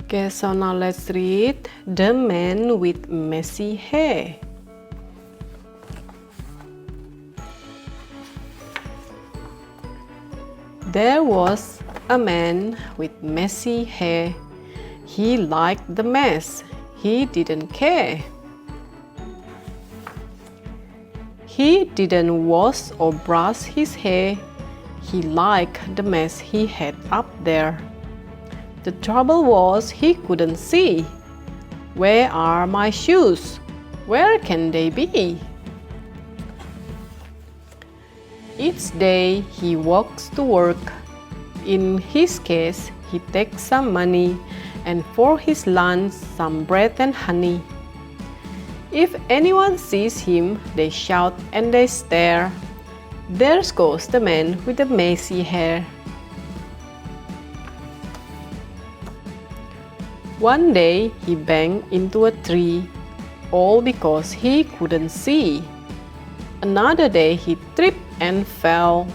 Okay, so now let's read The Man with Messy Hair. There was a man with messy hair. He liked the mess. He didn't care. He didn't wash or brush his hair. He liked the mess he had up there. The trouble was he couldn't see. Where are my shoes? Where can they be? Each day he walks to work. In his case, he takes some money, and for his lunch, some bread and honey. If anyone sees him, they shout and they stare. There goes the man with the messy hair. One day he banged into a tree, all because he couldn't see. Another day he tripped and fell.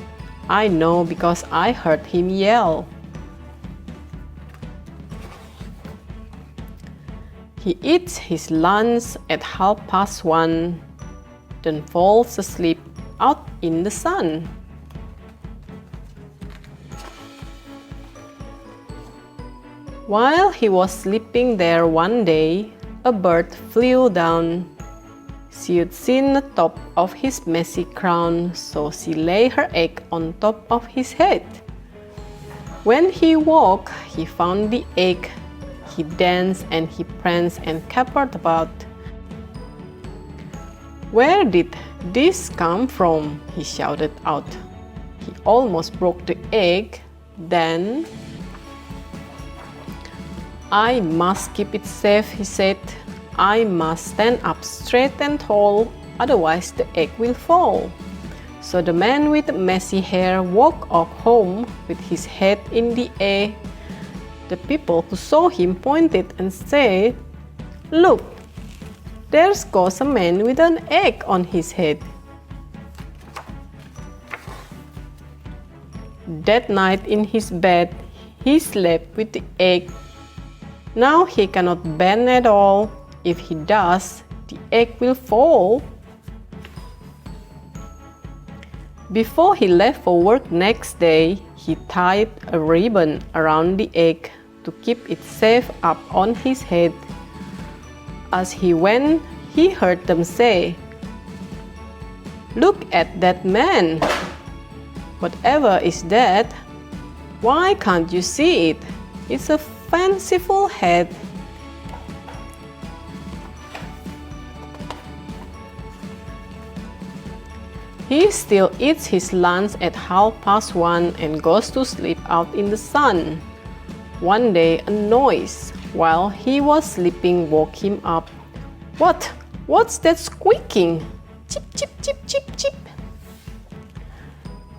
I know because I heard him yell. He eats his lunch at 1:30, then falls asleep out in the sun. While he was sleeping there one day, a bird flew down. She had seen the top of his messy crown, so she laid her egg on top of his head. When he woke, he found the egg. He danced and he pranced and capered about. "Where did this come from?" he shouted out. He almost broke the egg. Then, "I must keep it safe," he said. "I must stand up straight and tall, otherwise the egg will fall." So the man with messy hair walked off home with his head in the air. The people who saw him pointed and said, "Look, there goes a man with an egg on his head." That night in his bed, he slept with the egg. Now he cannot bend at all. If he does, the egg will fall. Before he left for work next day, he tied a ribbon around the egg to keep it safe up on his head. As he went, he heard them say, "Look at that man! Whatever is that? Why can't you see it? It's a fanciful head." He still eats his lunch at 1:30 and goes to sleep out in the sun. One day, a noise while he was sleeping woke him up. What's that squeaking? Chip, chip, chip, chip, chip.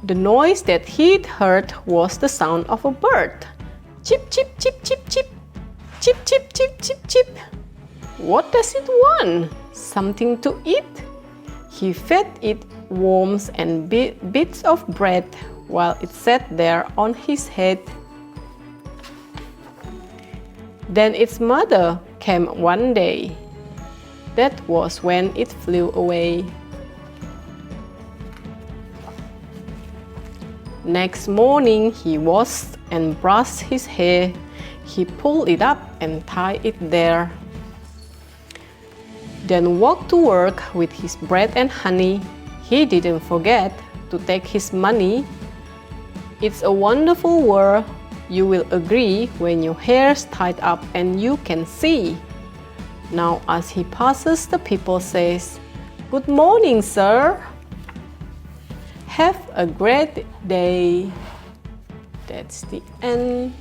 The noise that he'd heard was the sound of a bird. Chip, chip, chip, chip, chip. Chip, chip, chip, chip, chip. What does it want? Something to eat? He fed it worms and bits of bread while it sat there on his head. Then its mother came one day. That was when it flew away. Next morning he washed and brushed his hair. He pulled it up and tied it there. Then walked to work with his bread and honey. He didn't forget to take his money. It's a wonderful world, you will agree, when your hair's tied up and you can see. Now as he passes, the people says, "Good morning, sir. Have a great day." That's the end.